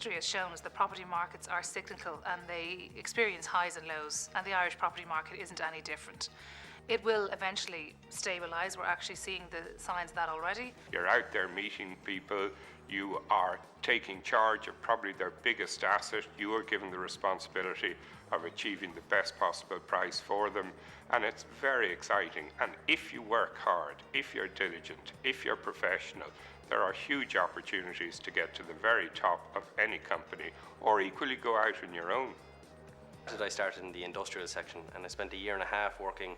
history has shown us that property markets are cyclical and they experience highs and lows, and the Irish property market isn't any different. It will eventually stabilise. We're actually seeing the signs of that already. You're out there meeting people, you are taking charge of probably their biggest asset, you are given the responsibility of achieving the best possible price for them, and it's very exciting. And if you work hard, if you're diligent, if you're professional, there are huge opportunities to get to the very top of any company, or equally go out on your own. I started in the industrial section, and I spent a year and a half working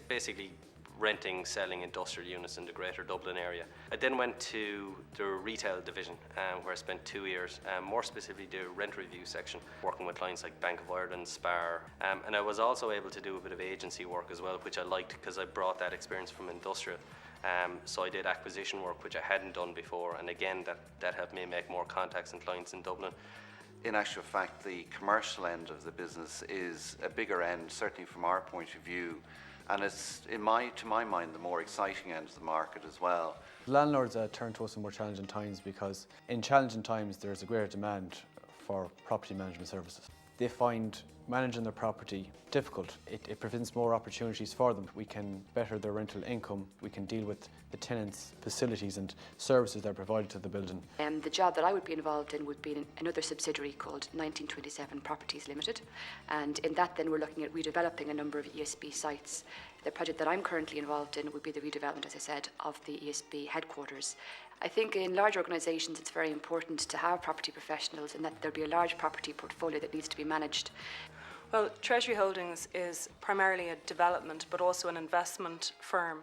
basically renting, selling industrial units in the greater Dublin area. I then went to the retail division where I spent 2 years, more specifically the rent review section, working with clients like Bank of Ireland, Spar, and I was also able to do a bit of agency work as well, which I liked because I brought that experience from industrial. So I did acquisition work, which I hadn't done before, and again that helped me make more contacts and clients in Dublin. In actual fact, the commercial end of the business is a bigger end, certainly from our point of view, and it's, to my mind, the more exciting end of the market as well. Landlords turn to us in more challenging times because in challenging times there's a greater demand for property management services. They find managing their property difficult. It presents more opportunities for them. We can better their rental income, we can deal with the tenants' facilities and services that are provided to the building. The job that I would be involved in would be in another subsidiary called 1927 Properties Limited, and in that then we're looking at redeveloping a number of ESB sites. The project that I'm currently involved in would be the redevelopment, as I said, of the ESB headquarters. I think in large organisations it's very important to have property professionals and that there'll be a large property portfolio that needs to be managed. Well, Treasury Holdings is primarily a development but also an investment firm.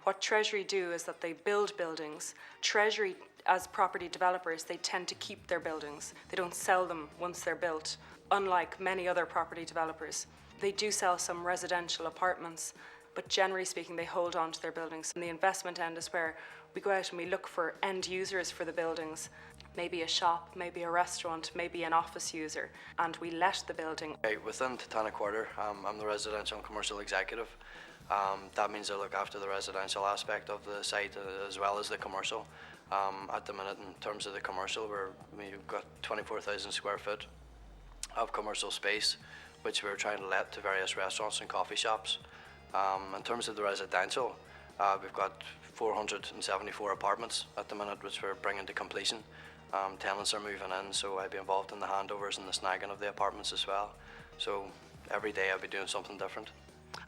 What Treasury do is that they build buildings. Treasury, as property developers, they tend to keep their buildings. They don't sell them once they're built, unlike many other property developers. They do sell some residential apartments, but generally speaking, they hold on to their buildings. And the investment end is where we go out and we look for end users for the buildings, maybe a shop, maybe a restaurant, maybe an office user, and we let the building. Within Titanic Quarter, I'm the residential and commercial executive. That means I look after the residential aspect of the site as well as the commercial. At the minute, in terms of the commercial, we've got 24,000 square foot of commercial space, which we're trying to let to various restaurants and coffee shops. In terms of the residential, we've got 474 apartments at the minute, which we're bringing to completion. Tenants are moving in, so I'd be involved in the handovers and the snagging of the apartments as well. So every day I'll be doing something different.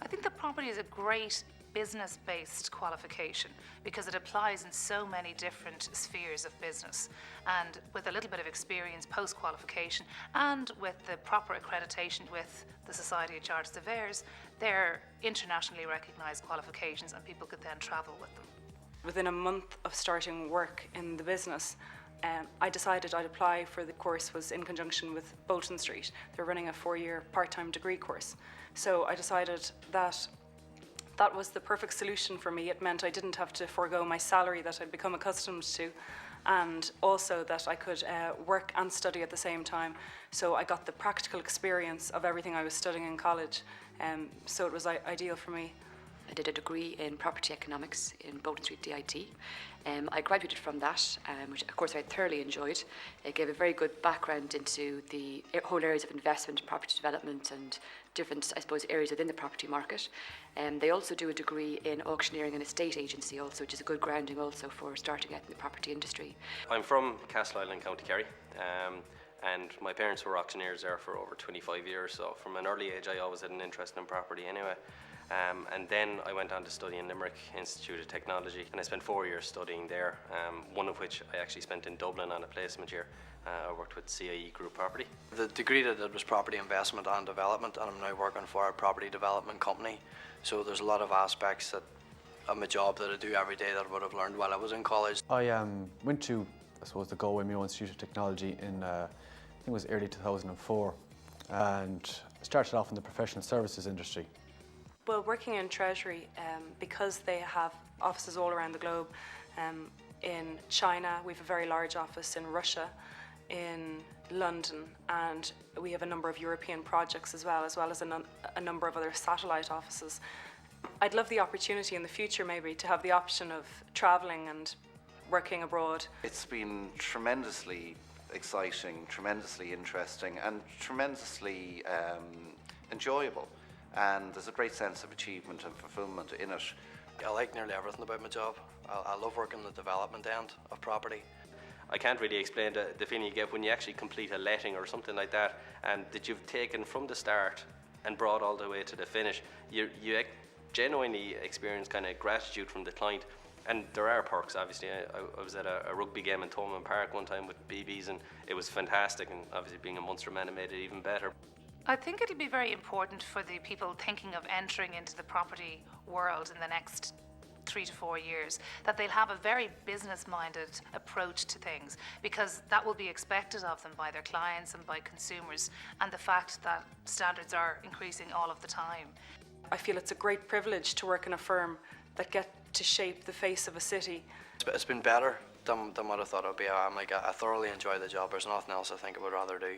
I think that property is a great business-based qualification because it applies in so many different spheres of business, and with a little bit of experience post-qualification and with the proper accreditation with the Society of Chartered Surveyors, they're internationally recognised qualifications and people could then travel with them. Within a month of starting work in the business, I decided I'd apply for the course. Was in conjunction with Bolton Street. They're running a 4-year part-time degree course. So I decided that that was the perfect solution for me. It meant I didn't have to forego my salary that I'd become accustomed to, and also that I could work and study at the same time. So I got the practical experience of everything I was studying in college, so it was ideal for me. I did a degree in property economics in Bolton Street DIT. I graduated from that, which of course I thoroughly enjoyed. It gave a very good background into the whole areas of investment, property development and different, I suppose, areas within the property market. They also do a degree in auctioneering and estate agency also, which is a good grounding also for starting out in the property industry. I'm from Castleisle, County Kerry, and my parents were auctioneers there for over 25 years, so from an early age I always had an interest in property anyway. And then I went on to study in Limerick Institute of Technology, and I spent 4 years studying there, one of which I actually spent in Dublin on a placement year. I worked with CIE Group Property. The degree that I did was property investment and development, and I'm now working for a property development company. So there's a lot of aspects of my job that I do every day that I would have learned while I was in college. I went to, I suppose, the Galway Institute of Technology in, I think it was early 2004, and started off in the professional services industry. Well, working in Treasury, because they have offices all around the globe, in China, we have a very large office in Russia, in London, and we have a number of European projects as well as a number of other satellite offices. I'd love the opportunity in the future maybe to have the option of travelling and working abroad. It's been tremendously exciting, tremendously interesting, and tremendously enjoyable. And there's a great sense of achievement and fulfillment in it. I like nearly everything about my job. I love working the development end of property. I can't really explain the feeling you get when you actually complete a letting or something like that, and that you've taken from the start and brought all the way to the finish. You genuinely experience kind of gratitude from the client. And there are perks, obviously. I was at a rugby game in Thomond Park one time with BBs, and it was fantastic, and obviously being a Munster man, it made it even better. I think it'll be very important for the people thinking of entering into the property world in the next 3 to 4 years, that they'll have a very business-minded approach to things, because that will be expected of them by their clients and by consumers, and the fact that standards are increasing all of the time. I feel it's a great privilege to work in a firm that get to shape the face of a city. It's been better than what I thought it would be. I thoroughly enjoy the job. There's nothing else I think I would rather do.